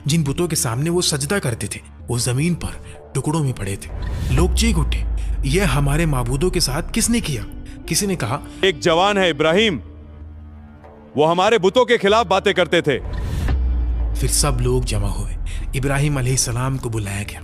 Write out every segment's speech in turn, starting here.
जिन बुतों के सामने वो सजदा करते थे वो जमीन पर टुकड़ों में पड़े थे। लोग चीख उठे, यह हमारे माबूदों के साथ किसने किया? किसी ने कहा, एक जवान है इब्राहिम, वो हमारे बुतों के खिलाफ बातें करते थे। फिर सब लोग जमा हुए। इब्राहिम अलैहिस्सलाम को बुलाया गया।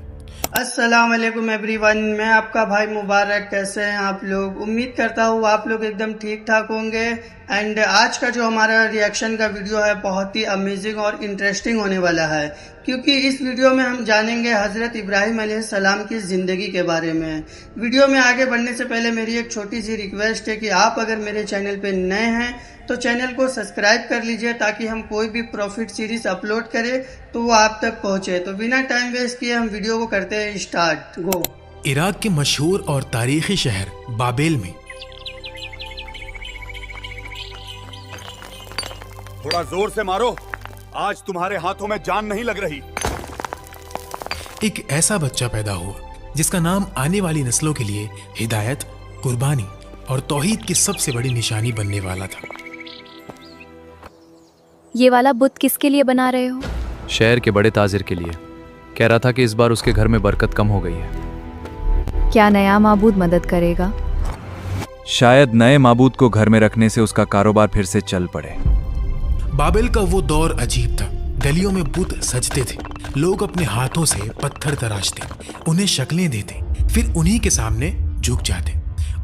अस्सलाम वालेकुम एवरीवन, मैं आपका भाई मुबारक। कैसे हैं आप लोग? उम्मीद करता हूँ आप लोग एकदम ठीक ठाक होंगे। एंड आज का जो हमारा रिएक्शन का वीडियो है बहुत ही अमेजिंग और इंटरेस्टिंग होने वाला है, क्योंकि इस वीडियो में हम जानेंगे हज़रत इब्राहिम अलैहिस्सलाम की ज़िंदगी के बारे में। वीडियो में आगे बढ़ने से पहले मेरी एक छोटी सी रिक्वेस्ट है कि आप अगर मेरे चैनल पे नए हैं तो चैनल को सब्सक्राइब कर लीजिए, ताकि हम कोई भी प्रॉफिट सीरीज अपलोड करें तो वो आप तक पहुंचे। तो बिना टाइम वेस्ट किए हम वीडियो को करते हैं स्टार्ट। गो। इराक के मशहूर और तारीखी शहर बाबेल में थोड़ा जोर से मारो, आज तुम्हारे हाथों में जान नहीं लग रही। एक ऐसा बच्चा पैदा हुआ जिसका नाम आने वाली नस्लों के लिए हिदायत, कुर्बानी और तौहीद की सबसे बड़ी निशानी बनने वाला था। ये वाला बुत किसके लिए बना रहे हो? शहर के बड़े ताजिर के लिए। कह रहा था कि इस बार उसके घर में बरकत कम हो गई है। क्या नया माबूद मदद करेगा? शायद नए माबूद को घर में रखने से उसका कारोबार फिर से चल पड़े। बाबेल का वो दौर अजीब था। गलियों में बुत सजते थे, लोग अपने हाथों से पत्थर तराशते, उन्हें शक्लें देते, फिर उन्हीं के सामने झुक जाते,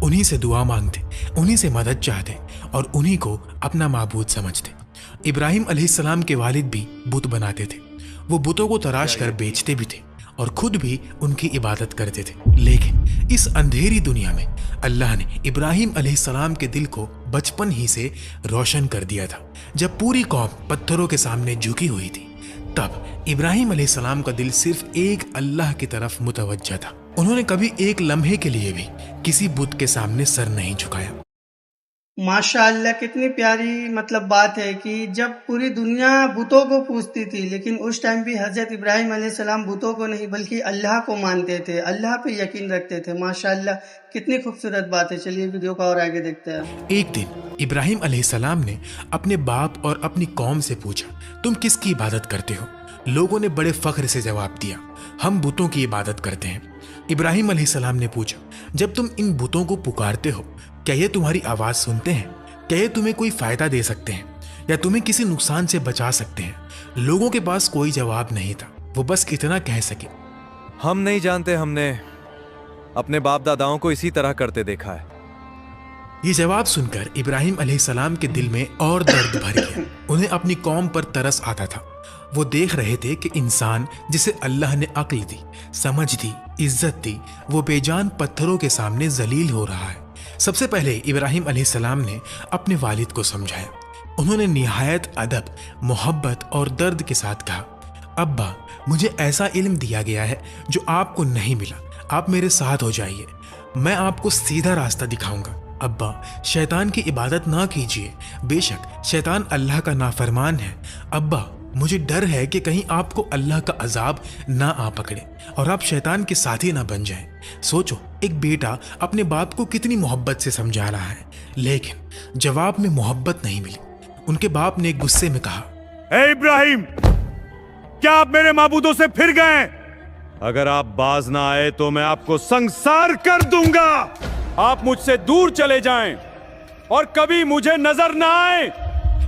उन्हीं से दुआ मांगते, उन्हीं से मदद चाहते और उन्हीं को अपना माबूद समझते। इब्राहिम अलैहिस्सलाम के वालिद भी बुत बनाते थे। वो बुतों को तराश कर बेचते भी थे और खुद भी उनकी इबादत करते थे। लेकिन इस अंधेरी दुनिया में अल्लाह ने इब्राहिम अलैहिस्सलाम के दिल को बचपन ही से रोशन कर दिया था। जब पूरी कौम पत्थरों के सामने झुकी हुई थी, तब इब्राहिम अलैहिस्सलाम का दिल सिर्फ एक अल्लाह की तरफ मुतवज्जा था। उन्होंने कभी एक लम्हे के लिए भी किसी बुत के सामने सर नहीं झुकाया। माशाअल्लाह, कितनी प्यारी बात है कि जब पूरी दुनिया बुतों को पूजती थी, लेकिन उस टाइम भी हजरत इब्राहिम अलैहिस्सलाम बुतों को नहीं बल्कि अल्लाह को मानते थे, अल्लाह पे यकीन रखते थे। माशाअल्लाह, कितनी खूबसूरत बात है। चलिए वीडियो को और आगे देखते हैं। एक दिन इब्राहिम अलैहिस्सलाम ने अपने बाप और अपनी कौम से पूछा, तुम किसकी इबादत करते हो? लोगों ने बड़े फख्र से जवाब दिया, हम बुतों की इबादत करते हैं। इब्राहिम अलैहिस्सलाम ने पूछा, जब तुम इन बुतों को पुकारते हो, क्या ये तुम्हारी आवाज सुनते हैं? क्या ये तुम्हें कोई फायदा दे सकते हैं या तुम्हें किसी नुकसान से बचा सकते हैं? लोगों के पास कोई जवाब नहीं था। वो बस इतना कह सके, हम नहीं जानते, हमने अपने बाप दादाओं को इसी तरह करते देखा है। ये जवाब सुनकर इब्राहिम अलैहिस्सलाम के दिल में और दर्द भर गया। उन्हें अपनी कौम पर तरस आता था। वो देख रहे थे कि इंसान जिसे अल्लाह ने अक्ल दी, समझ दी, इज्जत दी, वो बेजान पत्थरों के सामने जलील हो रहा है। सबसे पहले इब्राहिम अलैहिस्सलाम ने अपने वालिद को समझाया। उन्होंने निहायत अदब, मोहब्बत और दर्द के साथ कहा, अब्बा, मुझे ऐसा इल्म दिया गया है जो आपको नहीं मिला। आप मेरे साथ हो जाइए, मैं आपको सीधा रास्ता दिखाऊंगा। अब्बा, शैतान की इबादत ना कीजिए, बेशक शैतान अल्लाह का नाफरमान है। अब्बा, मुझे डर है कि कहीं आपको अल्लाह का अजाब ना आ पकड़े और आप शैतान के साथी ना बन जाएं। सोचो, एक बेटा अपने बाप को कितनी मोहब्बत से समझा रहा है, लेकिन जवाब में मोहब्बत नहीं मिली। उनके बाप ने गुस्से में कहा, ए इब्राहिम, क्या आप मेरे माबूदों से फिर गए? अगर आप बाज ना आए तो मैं आपको संसार कर दूंगा। आप मुझसे दूर चले जाएं और कभी मुझे नजर ना आए।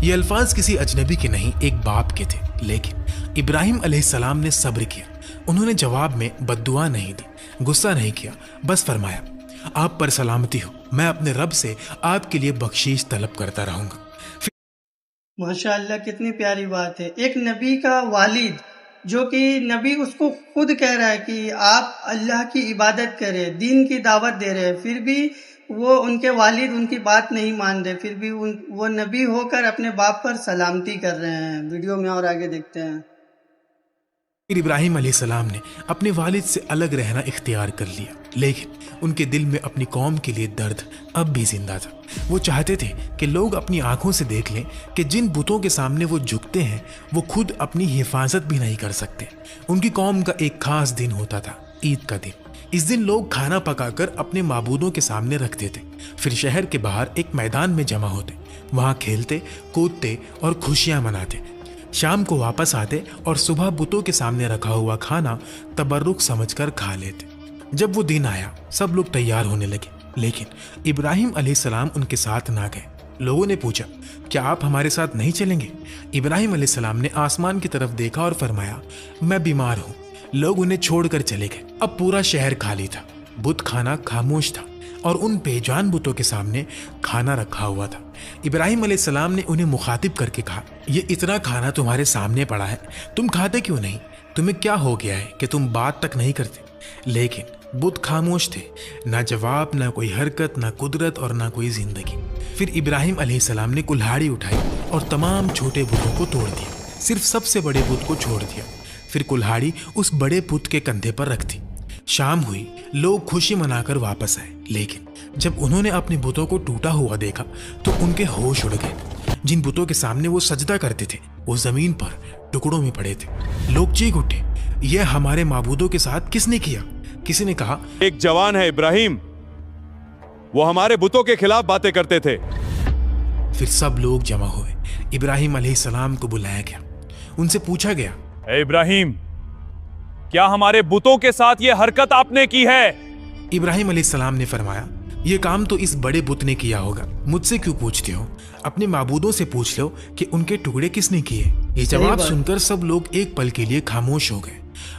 ये अल्फाज किसी अजनबी के नहीं, एक बाप के थे। लेकिन इब्राहिम अलैहिस्सलाम ने सब्र किया। उन्होंने जवाब में बद्दुआ नहीं दी, गुस्सा नहीं किया, बस फरमाया, आप पर सलामती हो, मैं अपने रब से आपके लिए बख्शीश तलब करता रहूंगा। माशाअल्लाह, कितनी प्यारी बात है। एक नबी का वालिद, जो कि नबी उसको खुद कह रहा है कि आप अल्लाह की इबादत करें, दीन की दावत दे रहे हैं, फिर भी वो उनके वालिद उनकी बात नहीं मान रहे, फिर भी वो नबी होकर अपने बाप पर सलामती कर रहे हैं। वीडियो में और आगे देखते हैं। फिर इब्राहिम अलैहिस्सलाम ने अपने वालिद से अलग रहना इख्तियार कर लिया, लेकिन उनके दिल में अपनी कौम के लिए दर्द अब भी जिंदा था। वो चाहते थे कि लोग अपनी आंखों से देख लें कि जिन बुतों के सामने वो झुकते हैं वो खुद अपनी हिफाजत भी नहीं कर सकते। उनकी कौम का एक खास दिन होता था, ईद का दिन। इस दिन लोग खाना पकाकर अपने माबूदों के सामने रखते थे, फिर शहर के बाहर एक मैदान में जमा होते, वहां खेलते, कूदते और खुशियां मनाते। शाम को वापस आते और सुबह बुतों के सामने रखा हुआ खाना तबर्रुक समझकर खा लेते। जब वो दिन आया सब लोग तैयार होने लगे, लेकिन इब्राहिम अलैहिस्सलाम उनके साथ ना गए। लोगों ने पूछा, क्या आप हमारे साथ नहीं चलेंगे? इब्राहिम अलैहिस्सलाम ने आसमान की तरफ देखा और फरमाया, मैं बीमार हूँ। लोग उन्हें छोड़कर चले गए। अब पूरा शहर खाली था, बुत खाना खामोश था और उन बेजान बुतों के सामने खाना रखा हुआ था। इब्राहिम अलैहिस्सलाम ने उन्हें मुखातिब करके कहा, ये इतना खाना तुम्हारे सामने पड़ा है, तुम खाते क्यों नहीं? तुम्हें क्या हो गया है कि तुम बात तक नहीं करते? लेकिन बुत खामोश थे, ना जवाब, ना कोई हरकत, ना कुदरत और ना कोई जिंदगी। फिर इब्राहिम अलैहिस्सलाम ने कुल्हाड़ी उठाई और तमाम छोटे बुतों को तोड़ दिया, सिर्फ सबसे बड़े बुत को छोड़ दिया। फिर कुल्हाड़ी उस बड़े बुत के कंधे पर रख दी। शाम हुई, लोग खुशी मनाकर वापस आए, लेकिन जब उन्होंने अपने बुतों को टूटा हुआ देखा तो उनके होश उड़ गए। जिन बुतों के सामने वो सजदा करते थे वो जमीन पर टुकड़ों में पड़े थे। लोग चीख उठे, यह हमारे माबूदों के साथ किसने किया? किसी ने कहा, एक जवान है इब्राहिम, वो हमारे बुतों के खिलाफ बातें करते थे। फिर सब लोग जमा हुए। इब्राहिम अलैहिस्सलाम को बुलाया गया। उनसे पूछा गया, ए इब्राहिम, क्या हमारे बुतों के साथ ये हरकत आपने की है? इब्राहिम अलैहिस्सलाम ने फरमाया, ये काम तो इस बड़े बुत ने किया होगा, मुझसे क्यों पूछते हो? अपने माबूदों से पूछ लो कि उनके टुकड़े किसने किए। ये जवाब सुनकर सब लोग एक पल के लिए खामोश हो गए।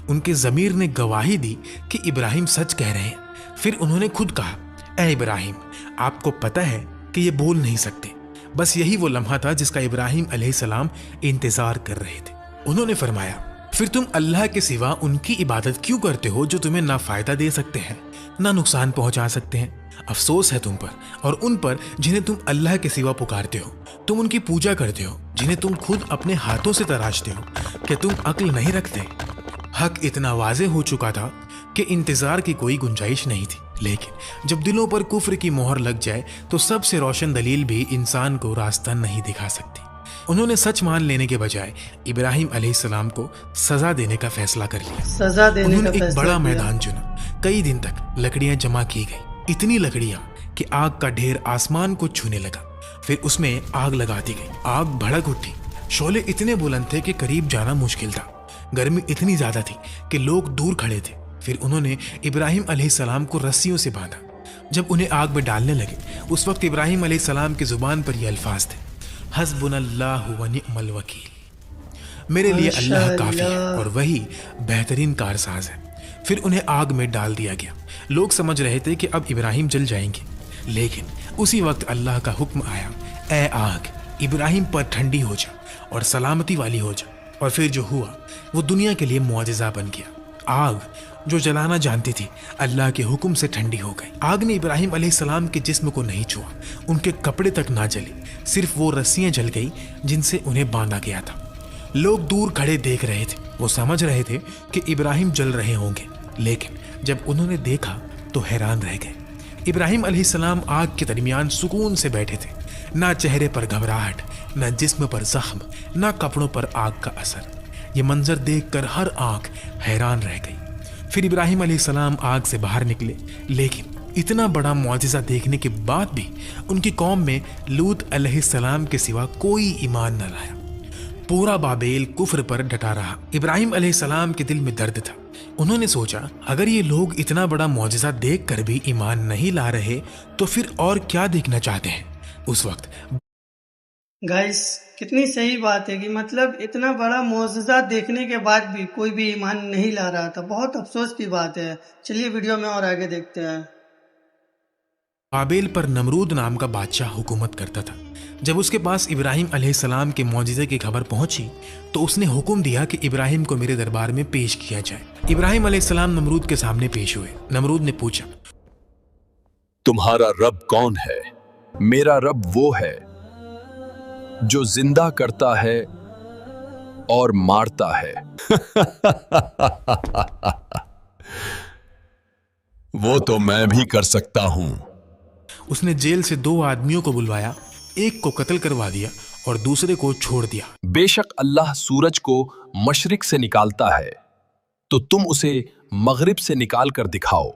उनके ज़मीर ने गवाही दी कि इब्राहिम सच कह रहे हैं। फिर उन्होंने खुद कहा, ए इब्राहिम, आपको पता है कि ये बोल नहीं सकते। बस यही वो लम्हा था जिसका इब्राहिम अलैहिस्सलाम इंतजार कर रहे थे। उन्होंने फरमाया, फिर तुम अल्लाह के सिवा उनकी इबादत क्यों करते हो जो तुम्हें ना फायदा दे सकते हैं ना नुकसान पहुंचा सकते हैं? अफसोस है तुम पर और उन पर जिन्हें तुम अल्लाह के सिवा पुकारते हो। तुम उनकी पूजा करते हो जिन्हें तुम खुद अपने हाथों से तराशते हो। क्या तुम अक्ल नहीं रखते? हक इतना वाज़े हो चुका था कि इंतजार की कोई गुंजाइश नहीं थी, लेकिन जब दिलों पर कुफ्र की मोहर लग जाए तो सबसे रोशन दलील भी इंसान को रास्ता नहीं दिखा सकती। उन्होंने सच मान लेने के बजाय इब्राहिम अलैहिस्सलाम को सजा देने का फैसला कर लिया। सजा देने का उन्होंने एक फैसला बड़ा किया। मैदान चुना। कई दिन तक लकड़ियां जमा की गई, इतनी लकड़ियां कि आग का ढेर आसमान को छूने लगा। फिर उसमें आग लगा दी गई। आग भड़क उठी। शोले इतने बुलंद थे कि करीब जाना मुश्किल था। गर्मी इतनी ज्यादा थी कि लोग दूर खड़े थे। फिर उन्होंने इब्राहिम अलैहिस्सलाम को रस्सियों से बांधा। जब उन्हें आग में डालने लगे उस वक्त इब्राहिम अलैहिस्सलाम की जुबान पर ये अल्फाज थे, हस्बुनल्लाहु व निअमल वकील। मेरे लिए अल्लाह काफी है और वही बेहतरीन कारसाज है। फिर उन्हें आग में डाल दिया गया। लोग समझ रहे थे कि अब इब्राहिम जल जाएंगे, लेकिन उसी वक्त अल्लाह का हुक्म आया, ए आग, इब्राहिम पर ठंडी हो जा और सलामती वाली हो जा। और फिर जो हुआ वो दुनिया के लिए मुआजिजा बन गया। आग जो जलाना जानती थी अल्लाह के हुक्म से ठंडी हो गई। आग ने इब्राहिम अलैहिस्सलाम के जिस्म को नहीं छुआ, उनके कपड़े तक ना जले, सिर्फ वो रस्सियां जल गई जिनसे उन्हें बांधा गया था। लोग दूर खड़े देख रहे थे। वो समझ रहे थे कि इब्राहिम जल रहे होंगे, लेकिन जब उन्होंने देखा तो हैरान रह गए। इब्राहिम अलैहिस्सलाम आग के दरमियान सुकून से बैठे थे, ना चेहरे पर घबराहट, ना जिस्म पर जख्म, ना कपड़ों पर आग का असर। ये मंजर देखकर हर आंख हैरान रह गई। फिर इब्राहिम अलैहिस्सलाम आग से बाहर निकले, लेकिन इतना बड़ा मुआजिजा देखने के बाद भी उनकी कौम में लूत अलैहिस्सलाम के सिवा कोई ईमान न लाया। पूरा बाबेल कुफ्र पर डटा रहा। इब्राहिम अलैहिस्सलाम के दिल में दर्द था। उन्होंने सोचा, अगर ये लोग इतना बड़ा मुआजिजा देख कर भी ईमान नहीं ला रहे तो फिर और क्या देखना चाहते हैं। उस वक्त गाइस कितनी सही बात है कि मतलब इतना बड़ा मौजज़ा देखने के बाद भी कोई भी ईमान नहीं ला रहा था। बहुत अफसोस की बात है। चलिए वीडियो में और आगे देखते हैं। बाबेल पर नमरूद नाम का बादशाह हुकूमत करता था। जब उसके पास इब्राहिम अलैहिस्सलाम के मौजिज़े की खबर पहुंची तो उसने हुक्म दिया कि इब्राहिम को मेरे दरबार में पेश किया जाए। इब्राहिम अलैहिस्सलाम नमरूद के सामने पेश हुए। नमरूद ने पूछा, तुम्हारा रब कौन है? मेरा रब वो है जो जिंदा करता है और मारता है। वो तो मैं भी कर सकता हूं। उसने जेल से 2 आदमियों को बुलवाया, एक को कत्ल करवा दिया और दूसरे को छोड़ दिया। बेशक अल्लाह सूरज को मशरिक से निकालता है तो तुम उसे मगरिब से निकाल कर दिखाओ।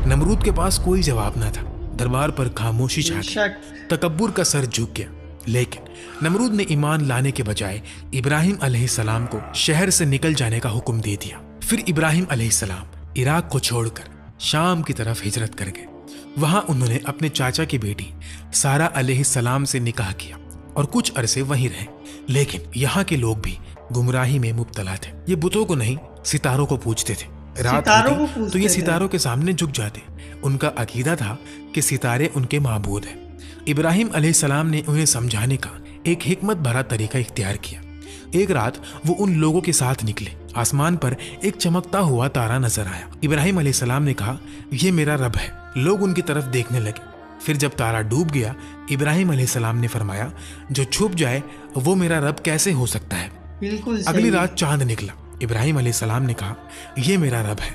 नमरूद के पास कोई जवाब न था। दरबार पर खामोशी छा गई। तकब्बुर का सर झुक गया। लेकिन नमरूद ने ईमान लाने के बजाय इब्राहिम अलैहिस्सलाम को शहर से निकल जाने का हुक्म दे दिया। फिर इब्राहिम अलैहिस्सलाम इराक को छोड़कर शाम की तरफ हिजरत कर गए। वहां उन्होंने अपने चाचा की बेटी सारा अलैहिस्सलाम से निकाह किया और कुछ अरसे वहीं रहे। लेकिन यहाँ के लोग भी गुमराही में मुब्तला थे। ये बुतों को नहीं, सितारों को पूजते थे। रात सितारों होती को पूजते तो ये थे। सितारों के सामने झुक जाते। उनका अकीदा था कि सितारे उनके माबूद हैं। इब्राहिम अलैहिस्सलाम ने उन्हें समझाने का एक हिकमत भरा तरीका इख्तियार किया। एक रात वो उन लोगों के साथ निकले। आसमान पर एक चमकता हुआ तारा नजर आया। इब्राहिम अलैहिस्सलाम ने कहा, ये मेरा रब है। लोग उनकी तरफ देखने लगे। फिर जब तारा डूब गया, इब्राहिम अलैहिस्सलाम ने फरमाया, जो छुप जाए वो मेरा रब कैसे हो सकता है। बिल्कुल अगली सही। रात चांद निकला। इब्राहिम अलैहिस्सलाम ने कहा, ये मेरा रब है।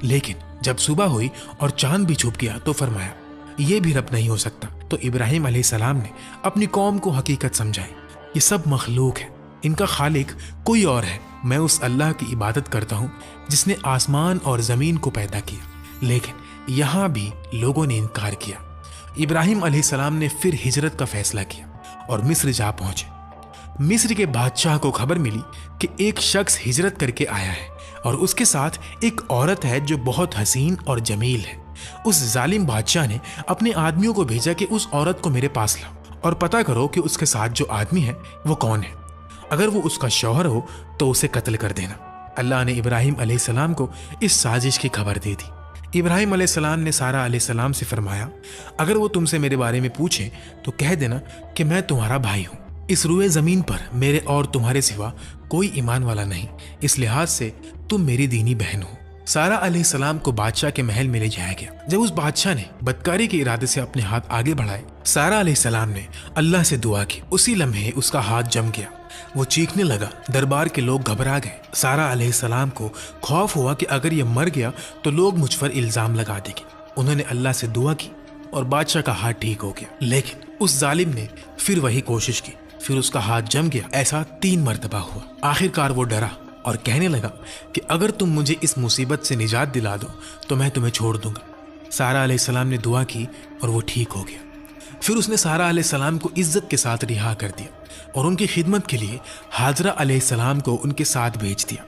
लेकिन जब सुबह हुई और चांद भी छुप गया तो फरमाया, ये भी रब नहीं हो सकता। तो इब्राहिम अलैहिस्सलाम ने अपनी कौम को हकीकत समझाई, ये सब मखलूक है, इनका खालिक कोई और है। मैं उस अल्लाह की इबादत करता हूँ जिसने आसमान और जमीन को पैदा किया। लेकिन यहाँ भी लोगों ने इनकार किया। इब्राहिम अलैहिस्सलाम ने फिर हिजरत का फैसला किया और मिस्र जा पहुंचे। मिस्र के बादशाह को खबर मिली कि एक शख्स हिजरत करके आया है और उसके साथ एक औरत है जो बहुत हसीन और जमील है। उस जालिम बादशाह ने अपने आदमियों को भेजा कि उस औरत को मेरे पास लाओ और पता करो कि उसके साथ जो आदमी है वो कौन है। अगर वो उसका शौहर हो तो उसे कत्ल कर देना। अल्लाह ने इब्राहिम अलैहिस्सलाम को इस साजिश की खबर दे दी। इब्राहिम अलैहिस्सलाम ने सारा अलैहिस्सलाम से फरमाया, अगर वो तुमसे मेरे बारे में पूछे तो कह देना कि मैं तुम्हारा भाई हूँ। इस रुए जमीन पर मेरे और तुम्हारे सिवा कोई ईमान वाला नहीं, इस लिहाज से तुम मेरी दीनी बहन हो। सारा अलैहिस्सलाम को बादशाह के महल में ले जाया गया। जब उस बादशाह ने बदकारी के इरादे से अपने हाथ आगे बढ़ाए, सारा अलैहिस्सलाम ने अल्लाह से दुआ की। उसी लम्हे उसका हाथ जम गया, वो चीखने लगा। दरबार के लोग घबरा गए। सारा अलैहिस्सलाम को खौफ हुआ कि अगर ये मर गया तो लोग मुझ पर इल्जाम लगा देंगे। उन्होंने अल्लाह से दुआ की और बादशाह का हाथ ठीक हो गया। लेकिन उस जालिम ने फिर वही कोशिश की, फिर उसका हाथ जम गया। ऐसा 3 मरतबा हुआ। आखिरकार वो डरा और कहने लगा कि अगर तुम मुझे इस मुसीबत से निजात दिला दो तो मैं तुम्हें छोड़ दूंगा। सारा अलैहिस्सलाम ने दुआ की और वो ठीक हो गया। फिर उसने सारा अलैहिस्सलाम को इज्जत के साथ रिहा कर दिया और उनकी खिदमत के लिए हाजरा अलैहिस्सलाम को उनके साथ भेज दिया।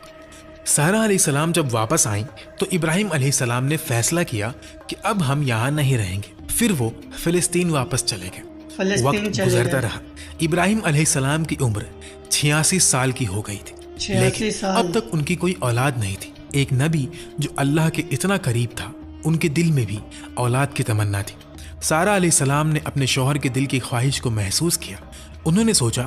सारा अलैहिस्सलाम जब वापस आई तो इब्राहिम अलैहिस्सलाम ने फैसला किया कि अब हम यहाँ नहीं रहेंगे। फिर वो फिलिस्तीन वापस चले गए। फलस्तीन वक्त चले गुजरता गए। रहा। इब्राहिम अलैहिस्सलाम की उम्र 86 साल की हो गई थी। 86 लेकिन साल। अब तक उनकी कोई औलाद नहीं थी। एक नबी जो अल्लाह के इतना करीब था, उनके दिल में भी औलाद की तमन्ना थी। सारा अलैहिस्सलाम ने अपने शौहर के दिल की ख्वाहिश को महसूस किया। उन्होंने सोचा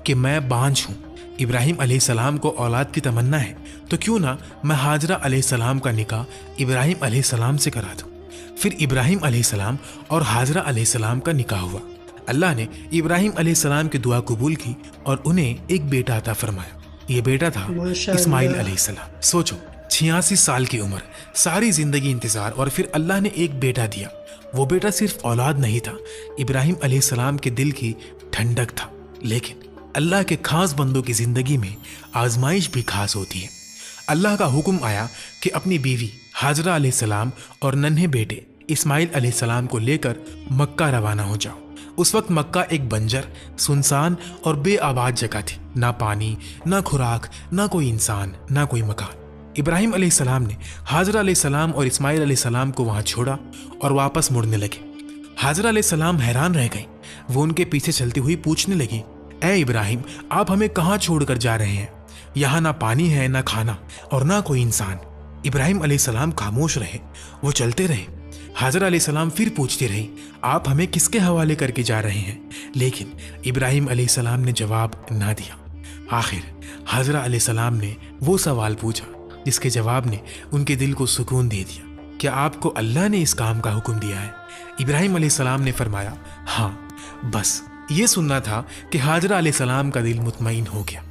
कि मैं बांझ हूँ, इब्राहिम अलैहिस्सलाम को औलाद की तमन्ना है, तो क्यों ना मैं हाजरा अलैहिस्सलाम का निकाह इब्राहिम अलैहिस्सलाम से करा दूँ। फिर इब्राहिम अलैहिस्सलाम और हाजरा अलैहिस्सलाम का निकाह हुआ। अल्लाह ने इब्राहिम अलैहिस्सलाम की दुआ कबूल की और उन्हें एक बेटा अता फरमाया। ये बेटा था माशाअल्लाह। इस्माइल अलैहिस्सलाम। सोचो, 86 साल की उम्र, सारी जिंदगी इंतजार, और फिर अल्लाह ने एक बेटा दिया। वो बेटा सिर्फ औलाद नहीं था, इब्राहिम अलैहिस्सलाम के दिल की ठंडक था। लेकिन अल्लाह के खास बंदों की जिंदगी में आजमाइश भी खास होती है। अल्लाह का हुक्म आया कि अपनी बीवी हाजरा अलैहिस्सलाम और नन्हे बेटे इस्माइल अलैहिस्सलाम को लेकर मक्का रवाना हो जाओ। उस वक्त मक्का एक बंजर, सुनसान और बेआबाद जगह थी। ना पानी, ना खुराक, ना कोई इंसान, ना कोई मकान। इब्राहिम अलैहिस्सलाम ने हाजरा अलैहिस्सलाम और इस्माइल अलैहिस्सलाम को वहां छोड़ा और वापस मुड़ने लगे। हाजरा अलैहिस्सलाम हैरान रह गई। वो उनके पीछे चलती हुई पूछने लगी, ए इब्राहिम, आप हमें कहाँ छोड़कर जा रहे हैं? यहाँ ना पानी है, ना खाना और ना कोई इंसान। इब्राहिम अलैहिस्सलाम खामोश रहे। वो चलते रहे। हाजरा अलैहिस्सलाम फिर पूछती रही, आप हमें किसके हवाले करके जा रहे हैं? लेकिन इब्राहिम अलैहिस्सलाम ने जवाब ना दिया। आखिर हाजरा अलैहिस्सलाम ने वो सवाल पूछा जिसके जवाब ने उनके दिल को सुकून दे दिया। क्या आपको अल्लाह ने इस काम का हुक्म दिया है? इब्राहिम अलैहिस्सलाम ने फरमाया, हाँ, बस ये सुनना था कि हाजरा अलैहिस्सलाम का दिल मुतमईन हो गया।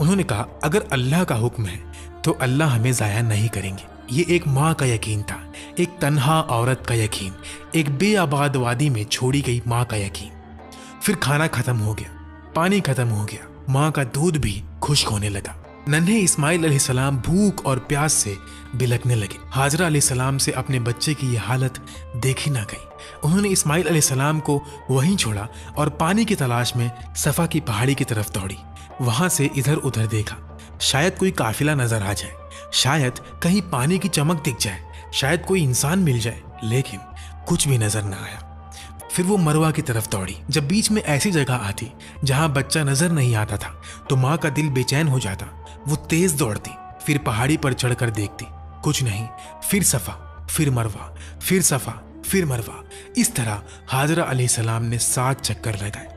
उन्होंने कहा, अगर अल्लाह का हुक्म है तो अल्लाह हमें ज़ाया नहीं करेंगे। ये एक माँ का यकीन था, एक तन्हा औरत का यकीन, एक बेआबाद वादी में छोड़ी गई माँ का यकीन। फिर खाना खत्म हो गया, पानी खत्म हो गया, माँ का दूध भी खुश्क होने लगा। नन्हे इस्माइल अलैहिस्सलाम भूख और प्यास से बिलखने लगे। हाजरा अलैहिस्सलाम से अपने बच्चे की यह हालत देखी ना गई। उन्होंने इस्माइल अलैहिस्सलाम को वहीं छोड़ा और पानी की तलाश में सफा की पहाड़ी की तरफ दौड़ी। वहां से इधर उधर देखा, शायद कोई काफिला नजर आ जाए, शायद कहीं पानी की चमक दिख जाए, शायद कोई इंसान मिल जाए, लेकिन कुछ भी नजर ना आया। फिर वो मरवा की तरफ दौड़ी। जब बीच में ऐसी जगह आती जहां बच्चा नजर नहीं आता था तो माँ का दिल बेचैन हो जाता। वो तेज दौड़ती, फिर पहाड़ी पर चढ़कर देखती, कुछ नहीं। फिर सफा, फिर मरवा, फिर सफा, फिर मरवा। इस तरह हाजरा अलैहिस्सलाम ने 7 चक्कर लगाए।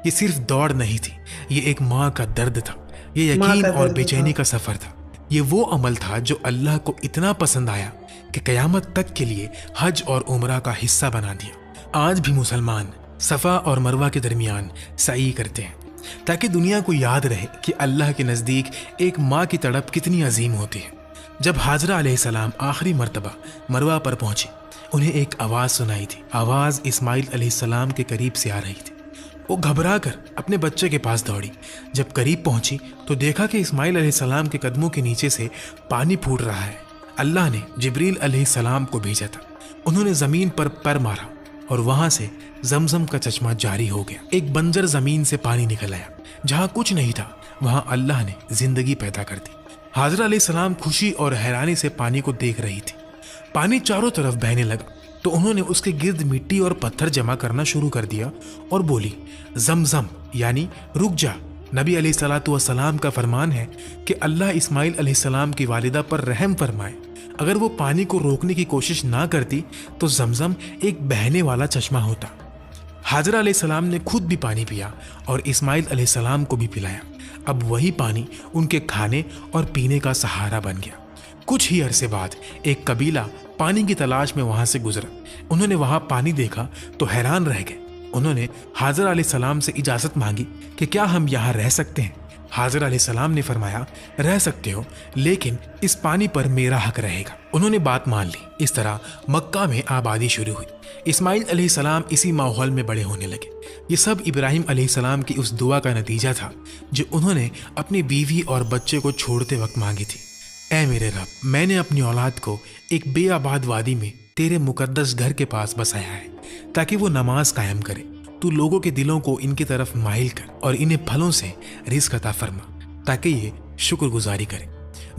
ये सिर्फ दौड़ नहीं थी, ये एक माँ का दर्द था, ये यकीन और बेचैनी का सफर था। ये वो अमल था जो अल्लाह को इतना पसंद आया कि कयामत तक के लिए हज और उमरा का हिस्सा बना दिया। आज भी मुसलमान सफा और मरवा के दरमियान सई करते हैं ताकि दुनिया को याद रहे कि अल्लाह के नज़दीक एक माँ की तड़प कितनी अजीम होती है। जब हाजरा अलैहिस्सलाम आखिरी मर्तबा मरवा पर पहुंचे, उन्हें एक आवाज़ सुनाई थी। आवाज़ इस्माइल अलैहिस्सलाम के करीब से आ रही थी। वो घबरा कर अपने बच्चे के पास दौड़ी। जब करीब पहुंची तो देखा कि इस्माइल अलैहिस्सलाम के कदमों के नीचे से पानी फूट रहा है। अल्लाह ने जिब्रील अलैहिस्सलाम को भेजा था। उन्होंने ज़मीन पर पैर मारा और वहां से जमजम का चश्मा जारी हो गया। एक बंजर जमीन से पानी निकल आया। जहां कुछ नहीं था वहां अल्लाह ने जिंदगी पैदा कर दी। हाजरा अलैहिस्सलाम खुशी और हैरानी से पानी को देख रही थी। पानी चारों तरफ बहने लगा तो उन्होंने उसके गिर्द मिट्टी और पत्थर जमा करना शुरू कर दिया और बोली, जमजम यानी रुक जा। नबी अलैहिस्सलातु वस्सलाम का फरमान है कि अल्लाह इस्माइल अलैहिस्सलाम की वालिदा पर रहम फरमाए। अगर वो पानी को रोकने की कोशिश ना करती तो जमजम एक बहने वाला चश्मा होता। हाजरा अलैहिस्सलाम ने खुद भी पानी पिया और इस्माइल अलैहिस्सलाम को भी पिलाया। अब वही पानी उनके खाने और पीने का सहारा बन गया। कुछ ही अरसे बाद एक कबीला पानी की तलाश में वहां से गुजरा। उन्होंने वहां पानी देखा तो हैरान रह गए। उन्होंने हाजरा अलैहिस्सलाम से इजाजत मांगी कि क्या हम यहाँ रह सकते हैं। हाजरा अलैहिस्सलाम ने फरमाया, रह सकते हो, लेकिन इस पानी पर मेरा हक रहेगा। उन्होंने बात मान ली। इस तरह मक्का में आबादी शुरू हुई। इस्माइल अलैहिस्सलाम इसी माहौल में बड़े होने लगे। ये सब इब्राहिम अलैहिस्सलाम की उस दुआ का नतीजा था जो उन्होंने अपनी बीवी और बच्चे को छोड़ते वक्त मांगी थी। ऐ मेरे रब, मैंने अपनी औलाद को एक बेआबाद वादी में तेरे मुकद्दस घर के पास बसाया है ताकि वो नमाज कायम करे। तू लोगों के दिलों को इनकी तरफ माइल कर और इन्हें फलों से रिज़्क अता फरमा ताकि ये शुक्रगुजारी करें।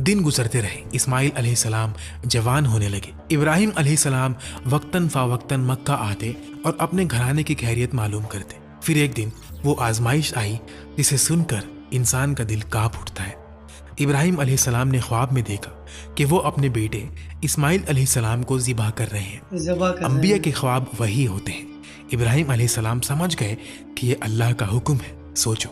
दिन गुजरते रहे। इस्माइल अलैहिस्सलाम जवान होने लगे। इब्राहिम अलैहिस्सलाम वक्तन फ़ावक्तन मक्का आते और अपने घराने की खैरियत मालूम करते। फिर एक दिन वो आजमाइश आई जिसे सुनकर इंसान का दिल कांप उठता है। इब्राहिम अलैहिस्सलाम ने ख्वाब में देखा कि वो अपने बेटे इस्माइल अलैहिस्सलाम को ज़िबा कर रहे हैं। अंबिया के ख्वाब वही होते हैं। इब्राहिम अलैहिस्सलाम समझ गए कि ये अल्लाह का हुक्म है। सोचो,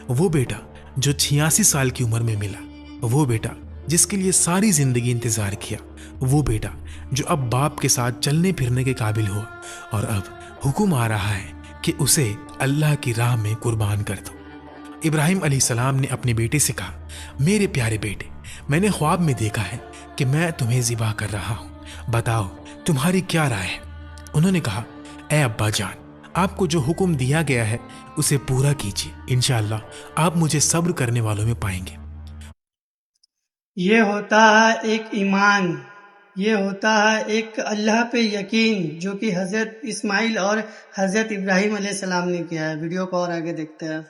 वो बेटा जो 86 साल की उम्र में मिला, वो बेटा जिसके लिए सारी जिंदगी इंतजार किया, वो बेटा जो अब बाप के साथ चलने फिरने के काबिल हुआ और अब हुक्म आ रहा है कि उसे अल्लाह की राह में कुर्बान कर दो। इब्राहिम अलैहिस्सलाम ने अपने बेटे से कहा, मेरे प्यारे बेटे, मैंने ख्वाब में देखा है कि मैं तुम्हें ज़िबा कर रहा हूँ, बताओ तुम्हारी क्या राय है। उन्होंने कहा, ऐ अब्बा जान, आपको जो हुक्म दिया गया है उसे पूरा कीजिए, इंशाअल्लाह आप मुझे सब्र करने वालों में पाएंगे। ये होता है एक ईमान, ये होता है एक अल्लाह पे यकीन जो कि हज़रत इस्माइल और हज़रत इब्राहिम अलैहिस्सलाम ने किया है। वीडियो को और आगे देखते हैं।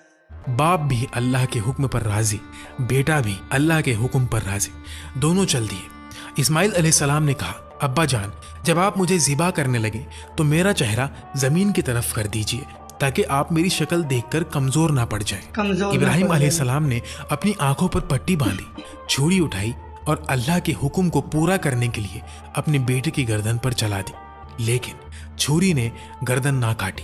बाप भी अल्लाह के हुक्म पर राजी, बेटा भी अल्लाह के हुक्म पर राजी, दोनों चल दिए। इस्माइल अलैहिस्सलाम ने कहा, अब्बा जान, जब आप मुझे ज़िबा करने लगे तो मेरा चेहरा ज़मीन की तरफ कर दीजिए ताकि आप मेरी शक्ल देखकर कमज़ोर ना पड़ जाएं। इब्राहिम अलैहिस्सलाम ने अपनी आंखों पर पट्टी बांधी, छुरी उठाई और अल्लाह के हुक्म को पूरा करने के लिए अपने बेटे की गर्दन पर चला दी, लेकिन छुरी ने गर्दन ना काटी।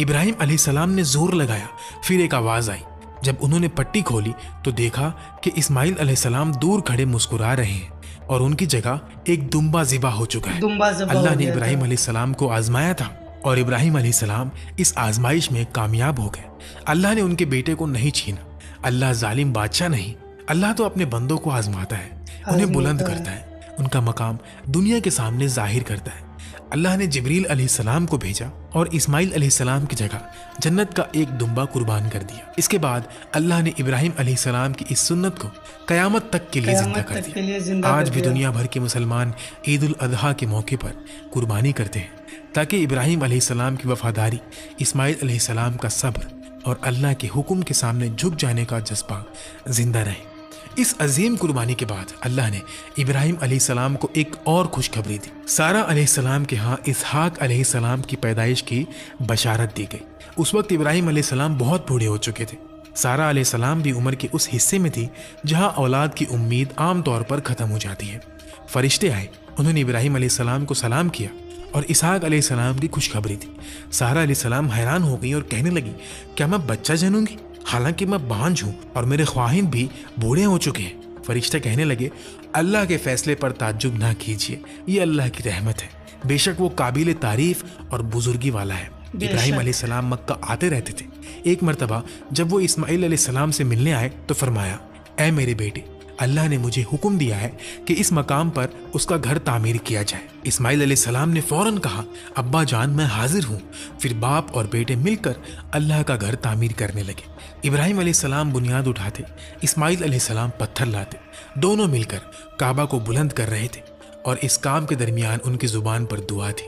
इब्राहिम अलैहिस्सलाम ने जोर लगाया। फिर एक आवाज़ आई। जब उन्होंने पट्टी खोली तो देखा कि इस्माइल अलैहिस्सलाम दूर खड़े मुस्कुरा रहे हैं और उनकी जगह एक दुम्बा ज़िबा हो चुका है। अल्लाह ने इब्राहिम अलैहिस्सलाम को आजमाया था और इब्राहिम अलैहिस्सलाम इस आजमाइश में कामयाब हो गए। अल्लाह ने उनके बेटे को नहीं छीना। अल्लाह जालिम बादशाह नहीं, अल्लाह तो अपने बंदों को आजमाता है, उन्हें बुलंद करता है, उनका मकाम दुनिया के सामने जाहिर करता है। اللہ نے جبریل علیہ السلام کو بھیجا اور اسماعیل علیہ السلام کی جگہ جنت کا ایک دمبا قربان کر دیا۔ اس کے بعد اللہ نے ابراہیم علیہ السلام کی اس سنت کو قیامت تک کے لیے زندہ کر دیا۔ آج بھی دنیا بھر کے مسلمان عید الاضحیٰ کے موقع پر قربانی کرتے ہیں تاکہ ابراہیم علیہ السلام کی وفاداری، اسماعیل علیہ السلام کا صبر اور اللہ کے حکم کے سامنے جھک جانے کا جذبہ زندہ رہے۔ اس عظیم قربانی کے بعد اللہ نے ابراہیم علیہ السلام کو ایک اور خوشخبری دی۔ سارہ علیہ السلام کے ہاں اسحاق علیہ السلام کی پیدائش کی بشارت دی گئی۔ اس وقت ابراہیم علیہ السلام بہت بوڑھے ہو چکے تھے۔ سارہ علیہ السلام بھی عمر کے اس حصے میں تھی جہاں اولاد کی امید عام طور پر ختم ہو جاتی ہے۔ فرشتے آئے، انہوں نے ابراہیم علیہ السلام کو سلام کیا اور اسحاق علیہ السلام کی خوشخبری دی۔ سارہ علیہ السلام حیران ہو گئی اور کہنے لگی، کیا میں بچہ جنوں گی؟ حالانکہ میں بانجھ ہوں اور میرے خواہند بھی بوڑھے ہو چکے ہیں۔ فرشتے کہنے لگے، اللہ کے فیصلے پر تعجب نہ کیجیے، یہ اللہ کی رحمت ہے، بے شک وہ قابل تعریف اور بزرگی والا ہے۔ ابراہیم علیہ السلام مکہ آتے رہتے تھے۔ ایک مرتبہ جب وہ اسماعیل علیہ السلام سے ملنے آئے تو فرمایا، اے میرے بیٹے، اللہ نے مجھے حکم دیا ہے کہ اس مقام پر اس کا گھر تعمیر کیا جائے۔ اسماعیل علیہ السلام نے فوراً کہا، ابا جان میں حاضر ہوں۔ پھر باپ اور بیٹے مل کر اللہ کا گھر تعمیر کرنے لگے۔ ابراہیم علیہ السلام بنیاد اٹھاتے، اسماعیل علیہ السلام پتھر لاتے، دونوں مل کر کعبہ کو بلند کر رہے تھے اور اس کام کے درمیان ان کی زبان پر دعا تھی،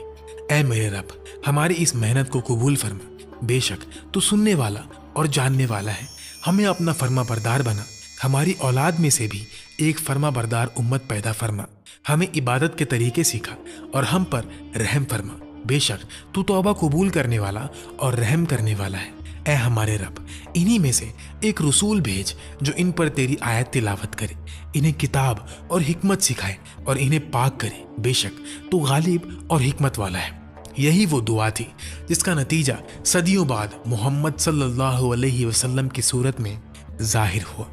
اے میرے رب، ہماری اس محنت کو قبول فرما، بے شک تو سننے والا اور جاننے والا ہے، ہمیں اپنا فرما بردار بنا، ہماری اولاد میں سے بھی ایک فرما بردار امت پیدا فرما، ہمیں عبادت کے طریقے سکھا اور ہم پر رحم فرما، بے شک تو توبہ قبول کرنے والا اور رحم کرنے والا ہے۔ اے ہمارے رب، انہی میں سے ایک رسول بھیج جو ان پر تیری آیت تلاوت کرے، انہیں کتاب اور حکمت سکھائے اور انہیں پاک کرے، بے شک تو غالب اور حکمت والا ہے۔ یہی وہ دعا تھی جس کا نتیجہ صدیوں بعد محمد صلی اللہ علیہ وسلم کی صورت میں ظاہر ہوا۔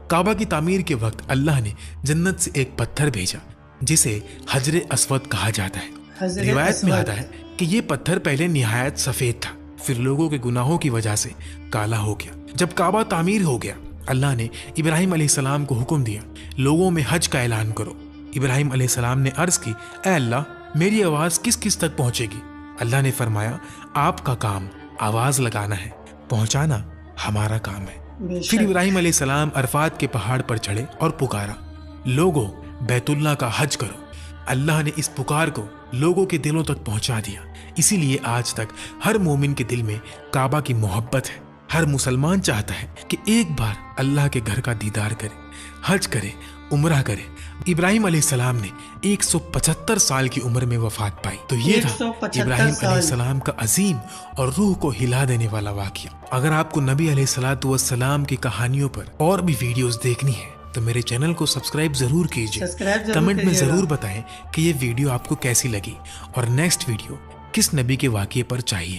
کعبہ کی تعمیر کے وقت اللہ نے جنت سے ایک پتھر بھیجا جسے حجر اسود کہا جاتا ہے۔ روایت میں آتا ہے کہ یہ پتھر پہلے نہایت سفید تھا، پھر لوگوں کے گناہوں کی وجہ سے کالا ہو گیا۔ جب کعبہ تعمیر ہو گیا، اللہ نے ابراہیم علیہ السلام کو حکم دیا، لوگوں میں حج کا اعلان کرو۔ ابراہیم علیہ السلام نے عرض کی، اے اللہ، میری آواز کس کس تک پہنچے گی؟ اللہ نے فرمایا، آپ کا کام آواز لگانا ہے، پہنچانا ہمارا کام ہے۔ پھر ابراہیم علیہ السلام عرفات کے پہاڑ پر چڑھے اور پکارا، لوگوں بیت اللہ کا حج کرو۔ اللہ نے اس پکار کو لوگوں کے دلوں تک پہنچا دیا۔ اسی لیے آج تک ہر مومن کے دل میں کعبہ کی محبت ہے۔ ہر مسلمان چاہتا ہے کہ ایک بار اللہ کے گھر کا دیدار کرے، حج کرے، عمرہ کرے۔ ابراہیم علیہ السلام نے 175 سال کی عمر میں وفات پائی۔ تو یہ تھا ابراہیم علیہ السلام کا عظیم اور روح کو ہلا دینے والا واقعہ۔ اگر آپ کو نبی علیہ الصلوۃ والسلام کی کہانیوں پر اور بھی ویڈیوز دیکھنی ہے تو میرے چینل کو سبسکرائب ضرور کیجیے۔ کمنٹ میں ضرور بتائیں کہ یہ ویڈیو آپ کو کیسی لگی اور نیکسٹ ویڈیو کس نبی کے واقعے پر چاہیے۔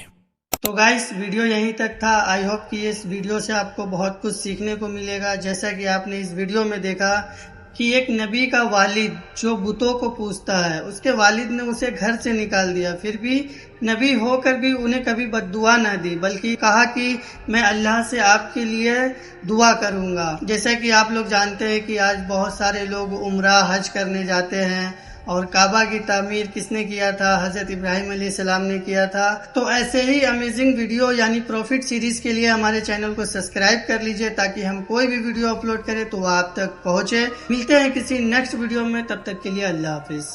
تو گائس، ویڈیو یہیں تک تھا۔ آئی ہوپ کہ اس ویڈیو سے آپ کو بہت کچھ سیکھنے کو ملے گا۔ جیسا کہ آپ نے اس ویڈیو میں دیکھا کہ ایک نبی کا والد جو بتوں کو پوجتا ہے، اس کے والد نے اسے گھر سے نکال دیا، پھر بھی نبی ہو کر بھی انہیں کبھی بد دعا نہ دی، بلکہ کہا کہ میں اللہ سے آپ کے لیے دعا کروں گا۔ جیسا کہ آپ لوگ جانتے ہیں کہ آج بہت سارے لوگ عمرہ حج کرنے جاتے ہیں، اور کعبہ کی تعمیر کس نے کیا تھا؟ حضرت ابراہیم علیہ السلام نے کیا تھا۔ تو ایسے ہی امیزنگ ویڈیو یعنی پروفٹ سیریز کے لیے ہمارے چینل کو سبسکرائب کر لیجئے تاکہ ہم کوئی بھی ویڈیو اپلوڈ کریں تو وہ آپ تک پہنچے۔ ملتے ہیں کسی نیکسٹ ویڈیو میں، تب تک کے لیے اللہ حافظ۔